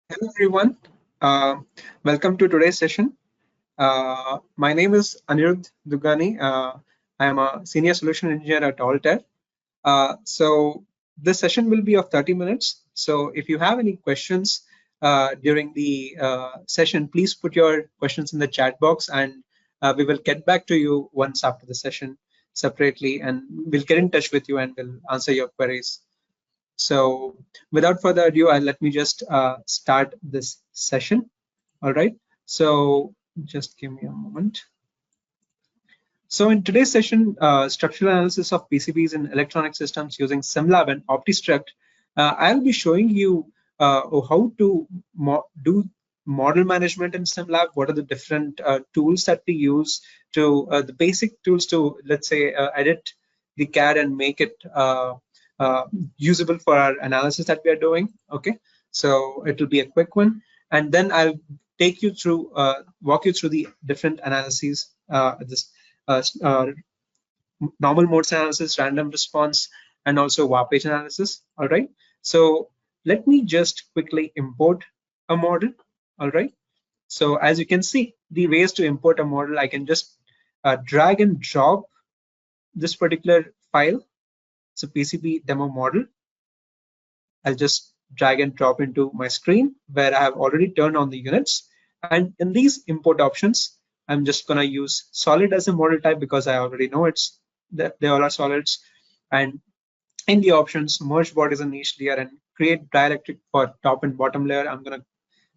Hello everyone. Uh, Welcome to today's session. My name is Anirudh Dugani. I am a senior solution engineer at Altair. So this session will be of 30 minutes. So if you have any questions during the session, please put your questions in the chat box and we will get back to you once after the session separately, and we'll get in touch with you and we'll answer your queries. So without further ado, let me just start this session. All right. So just give me a moment. So in today's session, structural analysis of PCBs in electronic systems using SimLab and OptiStruct, I'll be showing you how to do model management in SimLab. What are the different tools that we use to the basic tools to, let's say, edit the CAD and make it uh, usable for our analysis that we are doing. Okay, so it will be a quick one, and then I'll take you through, walk you through the different analyses. This uh, uh, normal modes analysis, random response, and also Warpage analysis. All right. So let me just quickly import a model. All right. So as you can see, the ways to import a model, I can just drag and drop this particular file. So PCB demo model. I'll just drag and drop into my screen where I have already turned on the units. And in these import options, I'm just going to use solid as a model type because I already know it's that they all are solids. And in the options, merge bodies and niche layer and create dielectric for top and bottom layer, I'm going to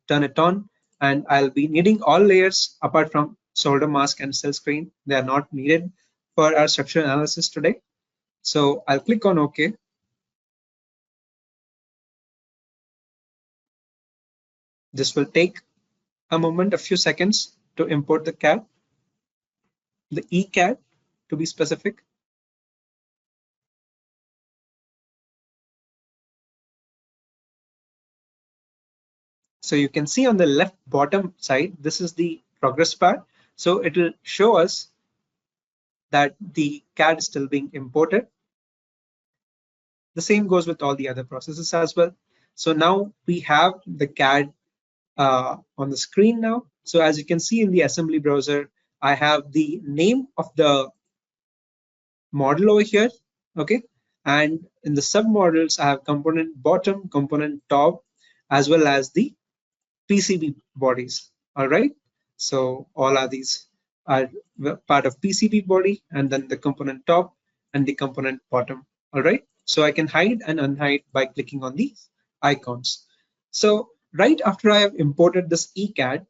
turn it on. And I'll be needing all layers apart from solder mask and cell screen. They are not needed for our structural analysis today. So I'll click on OK. This will take a moment, a few seconds to import the CAD, the ECAD to be specific. So you can see on the left bottom side, this is the progress bar. So it will show us that the CAD is still being imported. The same goes with all the other processes as well. So now we have the CAD on the screen now. So as you can see in the assembly browser, I have the name of the model over here. Okay. And in the submodels, I have component bottom, component top, as well as the PCB bodies. All right. So all of these are part of PCB body, and then the component top and the component bottom. All right. So I can hide and unhide by clicking on these icons. So right after I have imported this ECAD,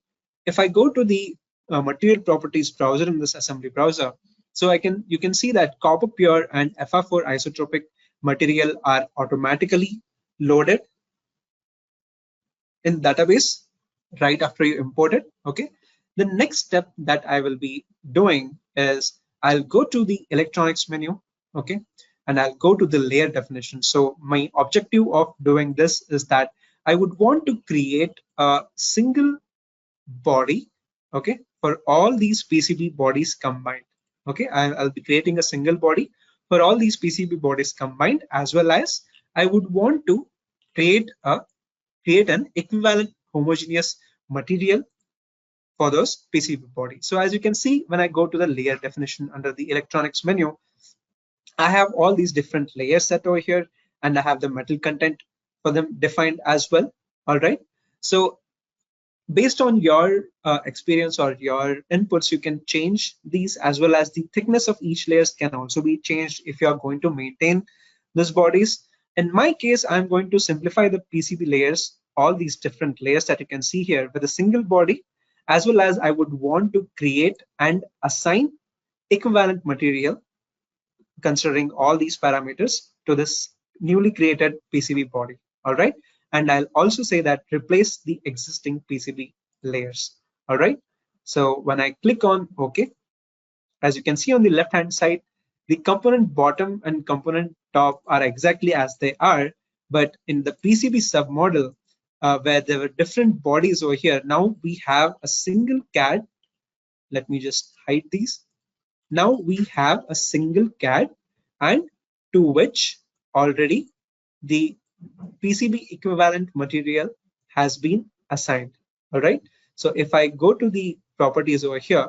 if I go to the material properties browser in this assembly browser, so you can see that copper pure and FR4 isotropic material are automatically loaded in database right after you import it. Okay. The next step that I will be doing is I'll go to the electronics menu. Okay. And I'll go to the layer definition. So my objective of doing this is that I would want to create a single body. Okay. For all these PCB bodies combined. Okay. I'll be creating a single body for all these PCB bodies combined, as well as I would want to create an equivalent homogeneous material for those PCB bodies. So as you can see, when I go to the layer definition under the electronics menu, I have all these different layers set over here, and I have the metal content for them defined as well. All right. So based on your experience or your inputs, you can change these, as well as the thickness of each layers can also be changed if you are going to maintain these bodies. In my case, I'm going to simplify the PCB layers, all these different layers that you can see here, with a single body, as well as I would want to create and assign equivalent material considering all these parameters to this newly created PCB body. All right. And I'll also say that replace the existing PCB layers. All right. So when I click on OK, as you can see on the left hand side, the component bottom and component top are exactly as they are. But in the PCB submodel, where there were different bodies over here, now we have a single CAD. Let me just hide these. Now we have a single CAD, and to which already the PCB equivalent material has been assigned. All right. So if I go to the properties over here,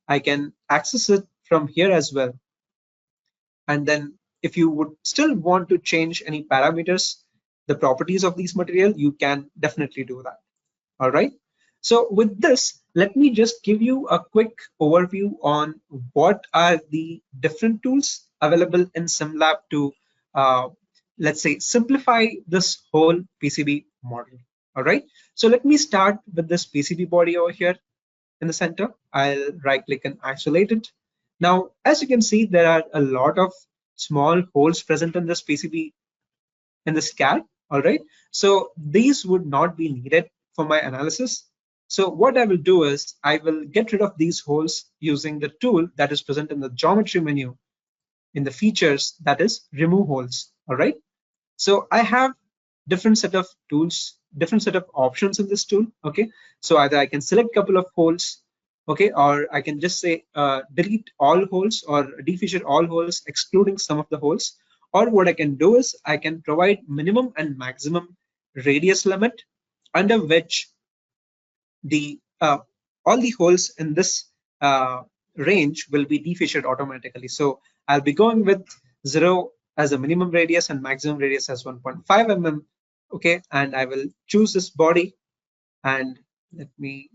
I can access it from here as well. And then if you would still want to change any parameters, the properties of these material, you can definitely do that. All right. So with this, let me just give you a quick overview on what are the different tools available in SimLab to, let's say, simplify this whole PCB model. All right. So let me start with this PCB body over here in the center. I'll right click and isolate it. Now, as you can see, there are a lot of small holes present in this PCB in the SCAD. All right. So these would not be needed for my analysis. So what I will do is I will get rid of these holes using the tool that is present in the geometry menu in the features, that is remove holes. All right. So I have different set of tools, different set of options in this tool. Okay. So either I can select a couple of holes, okay, or I can just say delete all holes or defeature all holes, excluding some of the holes. Or what I can do is I can provide minimum and maximum radius limit under which the all the holes in this range will be defeatured automatically. So I'll be going with 0 as a minimum radius and maximum radius as 1.5 mm. Okay, and I will choose this body, and let me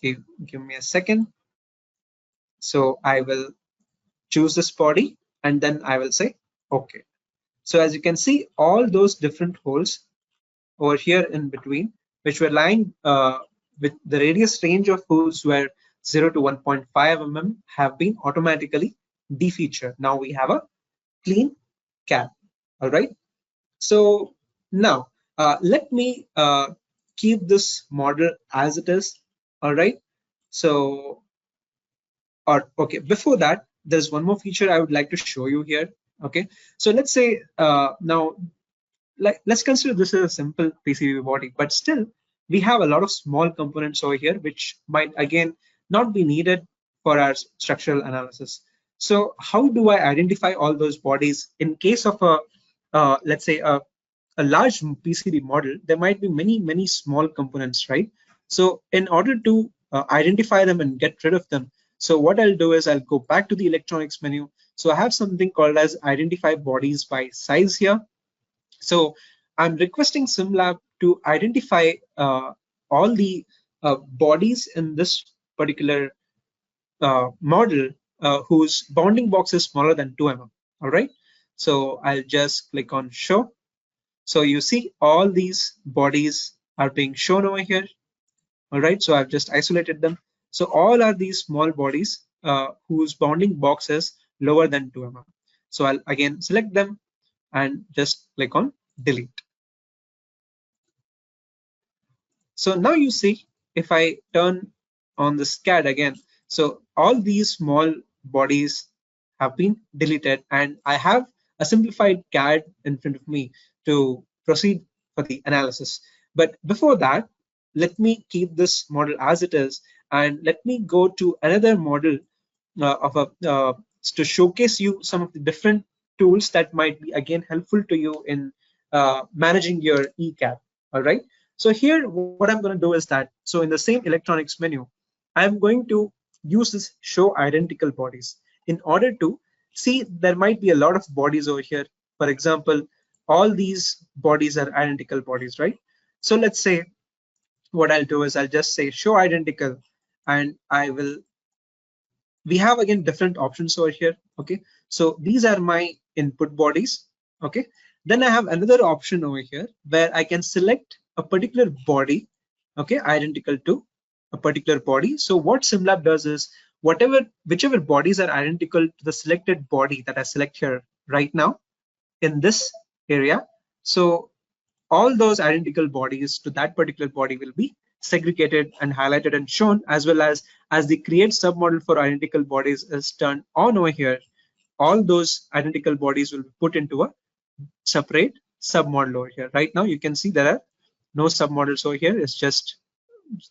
give me a second. So I will choose this body, and then I will say okay. So as you can see, all those different holes over here in between, which were lying with the radius range of holes were 0 to 1.5 mm, have been automatically defeatured. Now we have a clean CAD. All right. So now let me keep this model as it is. All right. So, or okay, before that, there's one more feature I would like to show you here. Okay. So let's say now let's consider this as a simple PCB body, but still we have a lot of small components over here which might again not be needed for our structural analysis. So how do I identify all those bodies in case of a let's say a large PCB model? There might be many small components, right? So in order to identify them and get rid of them, so what I'll do is I'll go back to the electronics menu. So I have something called as identify bodies by size here. So I'm requesting SimLab to identify all the bodies in this particular model whose bounding box is smaller than 2 mm. All right. So I'll just click on show. So you see all these bodies are being shown over here. All right. So I've just isolated them. So all are these small bodies whose bounding box is lower than 2 mm. So I'll again select them and just click on delete. So now you see, if I turn on the SCAD again, so all these small bodies have been deleted, and I have a simplified CAD in front of me to proceed for the analysis. But before that, let me keep this model as it is, and let me go to another model to showcase you some of the different tools that might be again helpful to you in managing your ECAD. All right. So here, what I'm going to do is that, so in the same electronics menu, I'm going to use this show identical bodies in order to see there might be a lot of bodies over here. For example, all these bodies are identical bodies, right? So let's say what I'll do is I'll just say show identical, and I will, we have again different options over here. Okay, so these are my input bodies. Okay, then I have another option over here where I can select a particular body, okay, identical to a particular body. So what SimLab does is whichever bodies are identical to the selected body that I select here right now in this area, so all those identical bodies to that particular body will be segregated and highlighted and shown, as well as the create submodel for identical bodies is turned on over here. All those identical bodies will be put into a separate submodel over here. Right now, you can see there are no submodels over here. It's just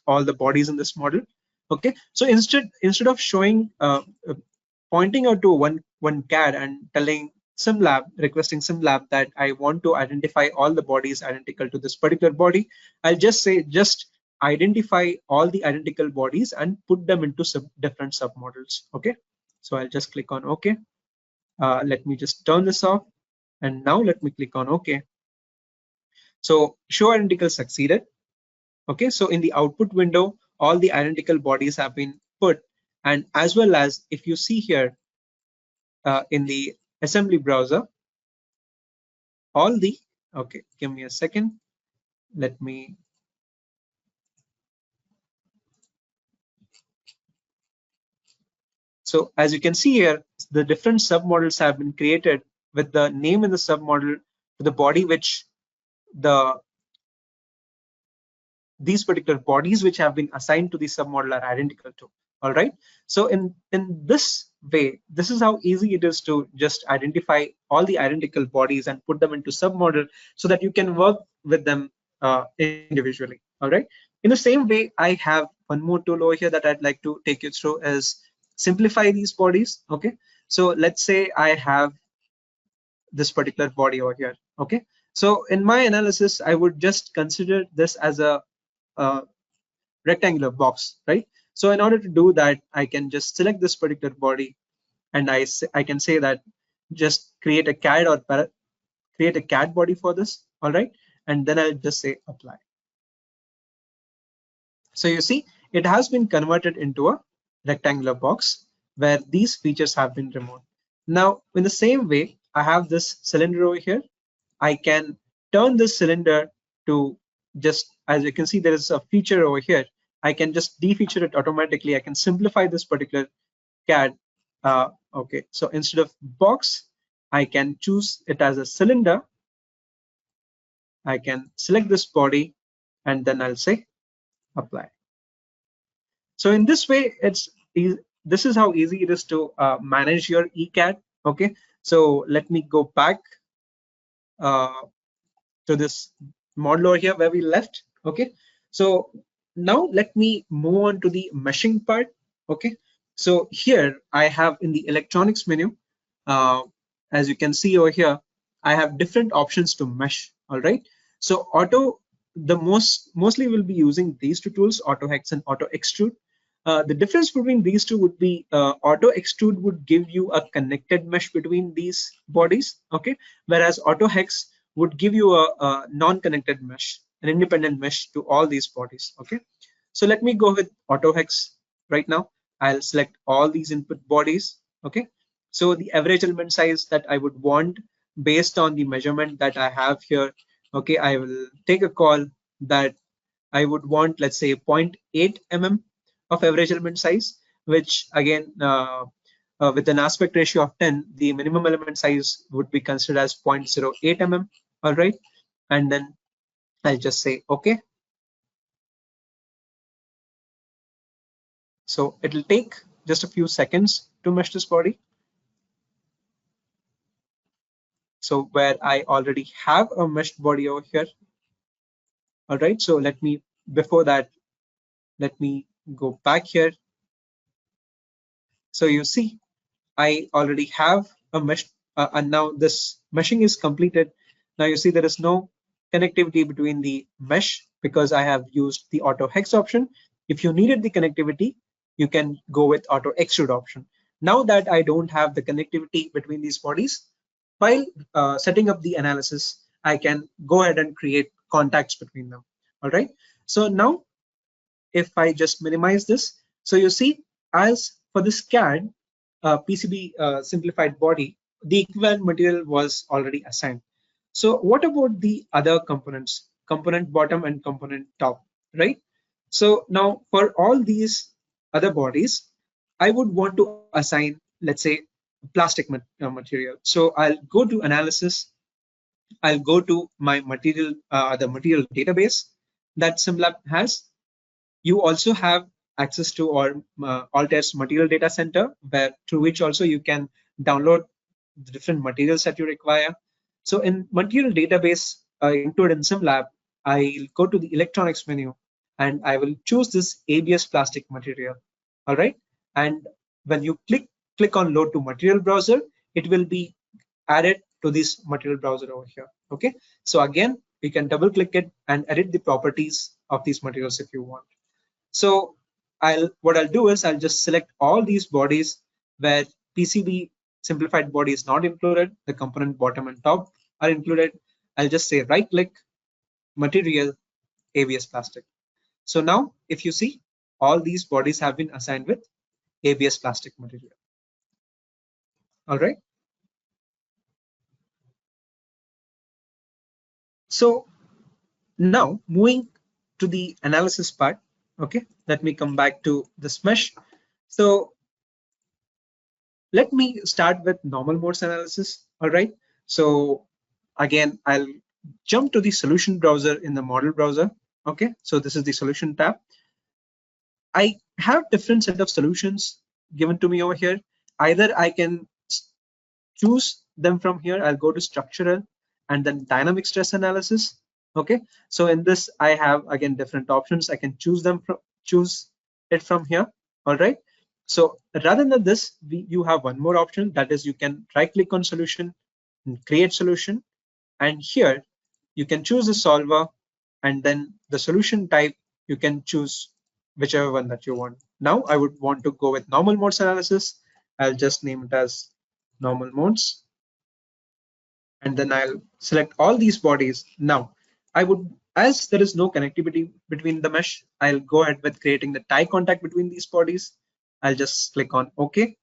all the bodies in this model. Okay, so instead of showing pointing out to one CAD and telling SimLab, requesting SimLab that I want to identify all the bodies identical to this particular body, I'll just say just identify all the identical bodies and put them into different submodels. Okay, so I'll just click on OK. Let me just turn this off, and now let me click on OK. So show identical succeeded. Okay, so in the output window, all the identical bodies have been put, and as well as if you see here in the assembly browser, all the, okay, give me a second. Let me, so as you can see here, the different submodels have been created with the name in the submodel for the body which these particular bodies which have been assigned to the submodel are identical to. All right. So in this way, this is how easy it is to just identify all the identical bodies and put them into submodel so that you can work with them individually. All right. In the same way, I have one more tool over here that I'd like to take you through is simplify these bodies. Okay. So let's say I have this particular body over here. Okay. So in my analysis, I would just consider this as a rectangular box, right? So in order to do that, I can just select this particular body, and I can say that just create a CAD or create a CAD body for this, all right? And then I'll just say apply. So you see, it has been converted into a rectangular box where these features have been removed. Now, in the same way, I have this cylinder over here. I can turn this cylinder to just, as you can see, there is a feature over here. I can just defeature it automatically. I can simplify this particular CAD. Okay, so instead of box, I can choose it as a cylinder. I can select this body, and then I'll say apply. So in this way, this is how easy it is to manage your ECAD. Okay, so let me go back to this model over here where we left. Okay, so now let me move on to the meshing part. Okay, so here I have in the electronics menu, as you can see over here, I have different options to mesh. All right, so mostly we'll be using these two tools, auto hex and auto extrude. The difference between these two would be auto extrude would give you a connected mesh between these bodies, okay, whereas auto hex would give you a non-connected mesh, an independent mesh to all these bodies. Okay, so let me go with auto hex right now. I'll select all these input bodies. Okay, so the average element size that I would want based on the measurement that I have here. Okay, I will take a call that I would want, let's say, 0.8 mm of average element size, which again, with an aspect ratio of 10, the minimum element size would be considered as 0.08 mm. All right, and then I'll just say OK. So it'll take just a few seconds to mesh this body. So where I already have a meshed body over here. All right, so before that, let me go back here. So you see, I already have a mesh, and now this meshing is completed. Now you see there is no connectivity between the mesh because I have used the auto hex option. If you needed the connectivity, you can go with auto extrude option. Now that I don't have the connectivity between these bodies, while setting up the analysis, I can go ahead and create contacts between them. All right. So now if I just minimize this, so you see, as for this CAD PCB simplified body, the equivalent material was already assigned. So what about the other components, component bottom and component top, right? So now for all these other bodies, I would want to assign, let's say, plastic material. So I'll go to analysis. I'll go to my material, the material database that SimLab has. You also have access to Altair's material data center, where through which also you can download the different materials that you require. So in material database included in SimLab, I'll go to the electronics menu and I will choose this ABS plastic material. All right. And when you click on load to material browser, it will be add it to this material browser over here. Okay, so again, we can double click it and edit the properties of these materials if you want. So what I'll do is I'll just select all these bodies where PCB simplified body is not included, the component bottom and top are included. I'll just say right click, material, ABS plastic. So now if you see, all these bodies have been assigned with ABS plastic material. All right. So now moving to the analysis part. Okay, let me come back to this mesh. So let me start with normal modes analysis. All right. So again, I'll jump to the solution browser in the model browser. Okay, so this is the solution tab. I have different set of solutions given to me over here. Either I can choose them from here. I'll go to structural and then dynamic stress analysis. Okay, so in this I have again different options. I can choose it from here. All right. So rather than this, you have one more option, that is you can right click on solution and create solution, and here you can choose the solver, and then the solution type you can choose whichever one that you want. Now I would want to go with normal modes analysis. I'll just name it as normal modes, and then I'll select all these bodies. Now I would, as there is no connectivity between the mesh, I'll go ahead with creating the tie contact between these bodies. I'll just click on OK.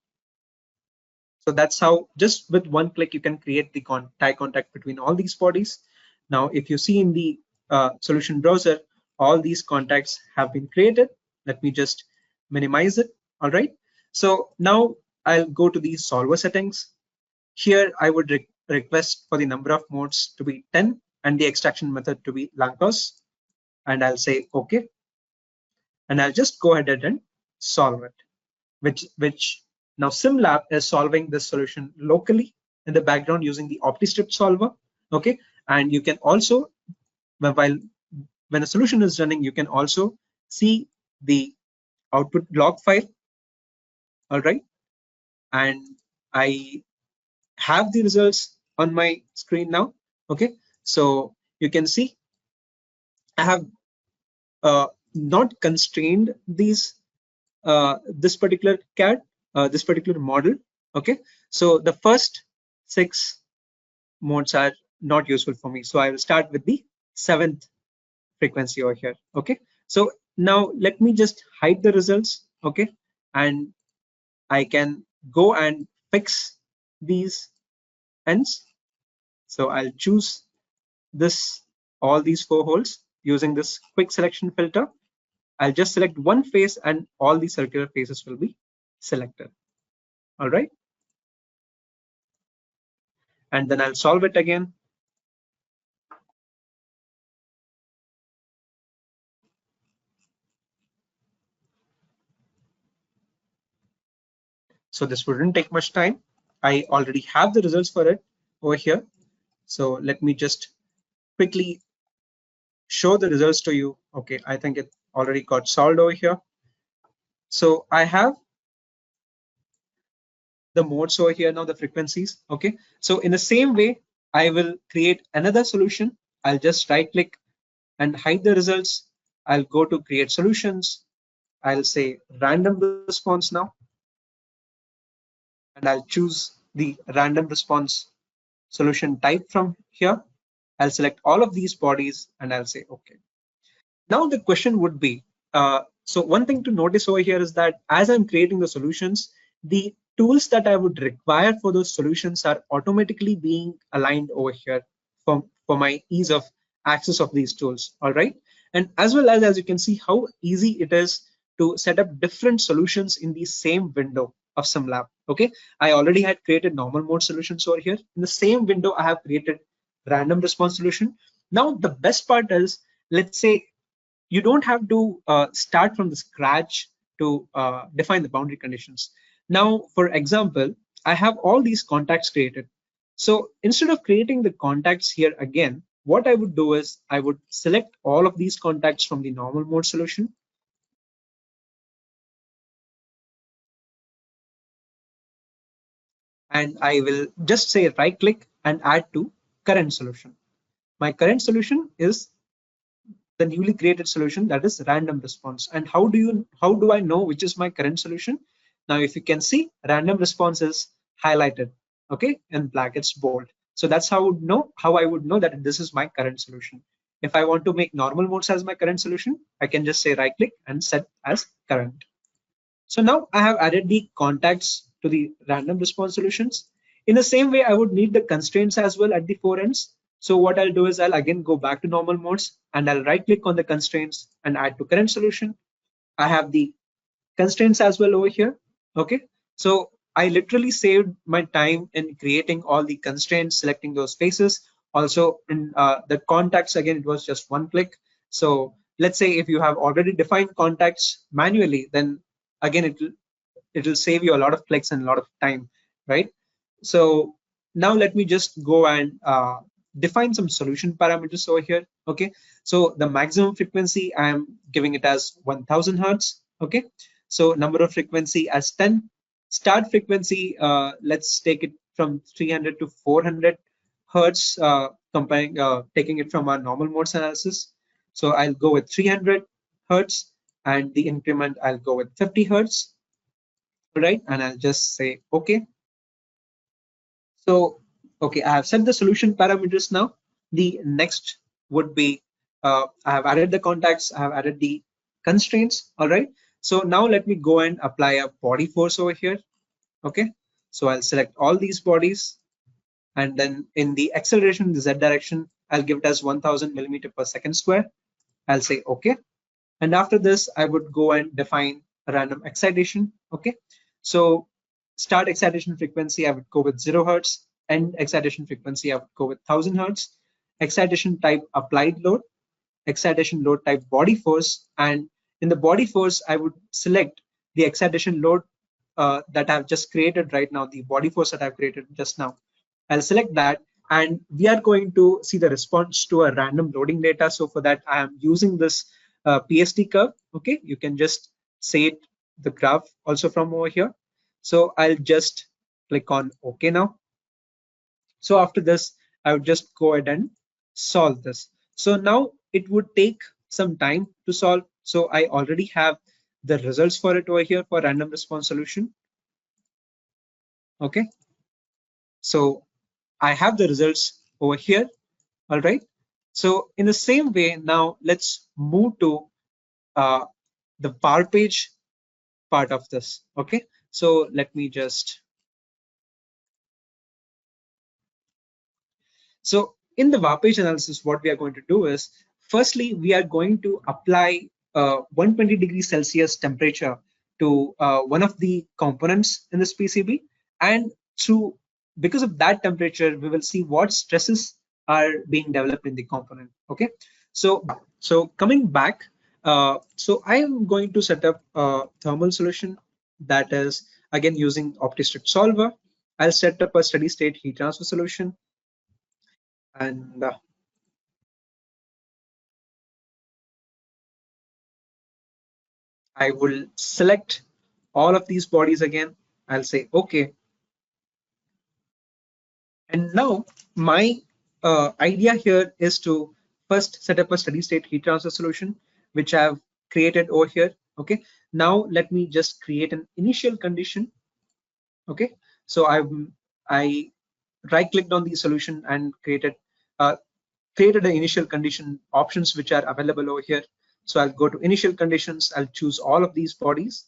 So that's how just with one click you can create the tie contact between all these bodies. Now if you see in the solution browser, all these contacts have been created. Let me just minimize it. All right. So now I'll go to the solver settings. Here I would request for the number of modes to be 10 and the extraction method to be Langtos, and I'll say OK, and I'll just go ahead and solve it, which now SimLab is solving this solution locally in the background using the OptiStruct solver. Okay, and you can also, when a solution is running, you can also see the output log file. All right, and I have the results on my screen now. Okay, so you can see I have not constrained these this particular CAD, this particular model. Okay, so the first 6 modes are not useful for me, so I will start with the 7th frequency over here. Okay, so now let me just hide the results. Okay, and I can go and fix these ends. So I'll choose this, all these 4 holes using this quick selection filter. I'll just select one face and all the circular faces will be selected. All right, and then I'll solve it again. So this wouldn't take much time. I already have the results for it over here. So let me just quickly show the results to you. Okay, I think it already got solved over here. So I have the modes over here now, the frequencies. Okay, so in the same way, I will create another solution. I'll just right click and hide the results. I'll go to create solutions. I'll say random response now, and I'll choose the random response solution type from here. I'll select all of these bodies and I'll say okay. Now the question would be, so one thing to notice over here is that as I'm creating the solutions, the tools that I would require for those solutions are automatically being aligned over here for my ease of access of these tools. All right, and as well as you can see how easy it is to set up different solutions in the same window of SimLab. Okay, I already had created normal mode solutions over here. In the same window, I have created random response solution. Now the best part is, let's say you don't have to start from the scratch to define the boundary conditions. Now, for example, I have all these contacts created. So instead of creating the contacts here again, what I would do is I would select all of these contacts from the normal mode solution. and I will just say right click and add to current solution. My current solution is the newly created solution, that is random response. And how do I know which is my current solution? Now if you can see, random response is highlighted, okay, in black, it's bold. So that's how I would know that this is my current solution. If I want to make normal modes as my current solution, I can just say right click and set as current. So now I have added the contacts to the random response solutions. In the same way, I would need the constraints as well at the four ends. So what I'll do is I'll again go back to normal modes and I'll right click on the constraints and add to current solution. I have the constraints as well over here. Okay, so I literally saved my time in creating all the constraints, selecting those spaces. Also in the contacts, again, it was just one click. So let's say if you have already defined contacts manually, then again it will save you a lot of clicks and a lot of time, right? So now let me just go and define some solution parameters over here. Okay, so the maximum frequency, I am giving it as 1000 hertz. Okay, so number of frequency as 10. Start frequency, let's take it from 300 to 400 hertz, taking it from our normal modes analysis. So I'll go with 300 hertz, and the increment I'll go with 50 hertz, right? And I'll just say okay. So okay, I have set the solution parameters. Now the next would be I have added the contacts, I have added the constraints. All right, so now let me go and apply a body force over here. Okay, so I'll select all these bodies, and then in the acceleration, the z direction, I'll give it as 1000 millimeter per second square. I'll say okay, and after this I would go and define a random excitation. Okay, so start excitation frequency, I would go with 0 hertz. End excitation frequency, I would go with 1000 hertz. Excitation type applied load, excitation load type body force, and in the body force I would select the excitation load that I've just created right now, the body force that I've created just now. I'll select that, and we are going to see the response to a random loading data. So for that, I am using this PSD curve. Okay, you can just say it, the graph also from over here. So I'll just click on OK now. So after this, I would just go ahead and solve this. So now it would take some time to solve. So I already have the results for it over here for random response solution. Okay, so I have the results over here. All right. So in the same way, now let's move to the Warpage part of this. Okay. So let me just. So in the Warpage analysis, what we are going to do is, firstly, we are going to apply 120 degrees Celsius temperature to one of the components in this PCB, and because of that temperature, we will see what stresses are being developed in the component. Okay, so coming back, so I am going to set up a thermal solution, that is again using OptiStruct solver. I'll set up a steady state heat transfer solution, and I will select all of these bodies again. I'll say okay. And now my idea here is to first set up a steady state heat transfer solution, which I've created over here. Okay. Now let me just create an initial condition. Okay. So I right clicked on the solution and created the initial condition options which are available over here. So I'll go to initial conditions. I'll choose all of these bodies.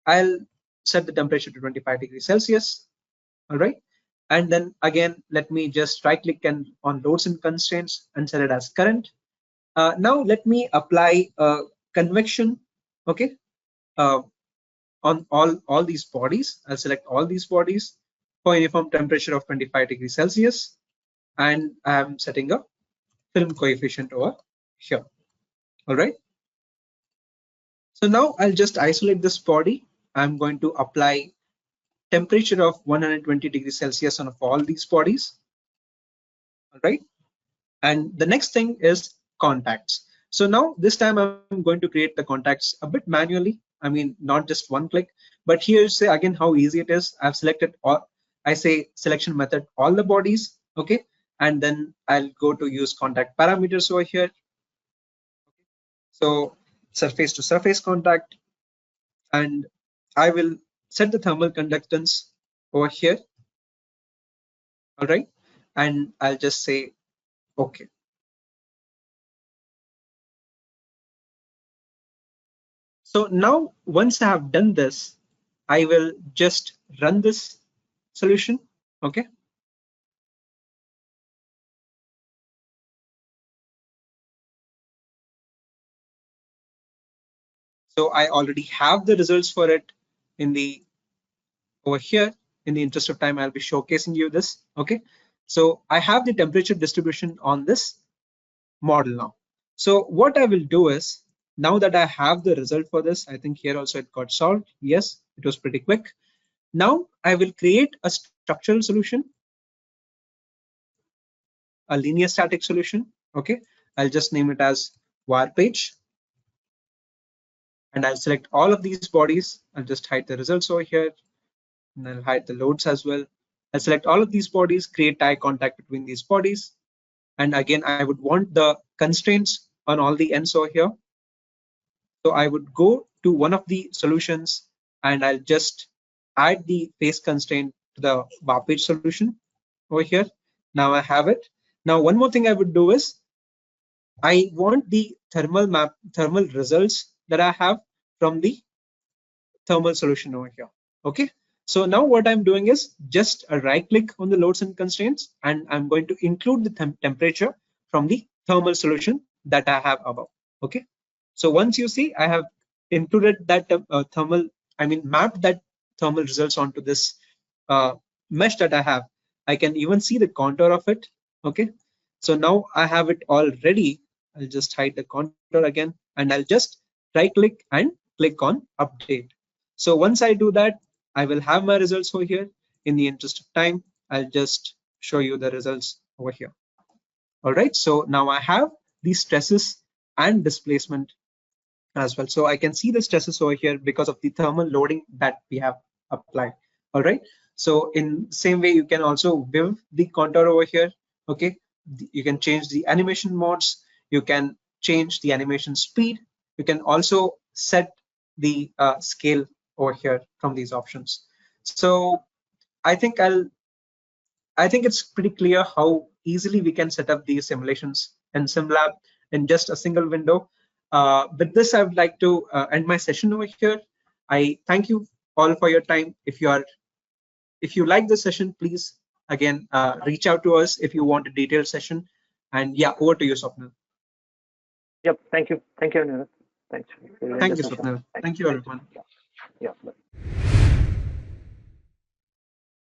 I'll set the temperature to 25 degrees Celsius. All right. And then again, let me just right click on loads and constraints and set it as current. Now let me apply convection. Okay. On all these bodies. I'll select all these bodies for uniform temperature of 25 degrees Celsius. And I'm setting a film coefficient over here. All right. So now I'll just isolate this body. I'm going to apply temperature of 120 degrees Celsius on all these bodies. All right. And the next thing is contacts. So now this time I'm going to create the contacts a bit manually. I mean, not just one click, but here's again how easy it is. I've selected all I say selection method, all the bodies, okay, and then I'll go to use contact parameters over here. So surface to surface contact, and I will set the thermal conductance over here. All right, and I'll just say okay. So now once I have done this, I will just run this solution. Okay. So I already have the results for it in the over here. In the interest of time, I'll be showcasing you this. Okay. So I have the temperature distribution on this model now. So what I will do is, now that I have the result for this, I think here also it got solved. Yes, it was pretty quick. Now I will create a structural solution, a linear static solution. Okay, I'll just name it as Warpage, and I'll select all of these bodies. I'll just hide the results over here, and I'll hide the loads as well. I'll select all of these bodies, create eye contact between these bodies, and again I would want the constraints on all the ends over here. So I would go to one of the solutions and I'll just add the phase constraint to the Warpage solution over here. Now I have it. Now one more thing I would do is I want the thermal results that I have from the thermal solution over here. Okay. So now what I'm doing is just a right click on the loads and constraints, and I'm going to include the temperature from the thermal solution that I have above. Okay. So once you see, I have included that mapped that thermal results onto this mesh that I have. I can even see the contour of it. Okay. So now I have it all ready. I'll just hide the contour again, and I'll just right click and click on update. So once I do that, I will have my results over here. In the interest of time, I'll just show you the results over here. All right, so now I have these stresses and displacement as well. So I can see the stresses over here because of the thermal loading that we have applied. All right, so in same way, you can also build the contour over here. Okay, you can change the animation modes. You can change the animation speed. You can also set the scale over here from these options. So I think it's pretty clear how easily we can set up these simulations in SimLab in just a single window. With this, I would like to end my session over here. I thank you all for your time. If you like the session, please again reach out to us if you want a detailed session. And yeah, over to you, Swapnil. Yep. Thank you. Thank you, Anirudh. Thanks. Thank you, Swapnil. Thank you, everyone.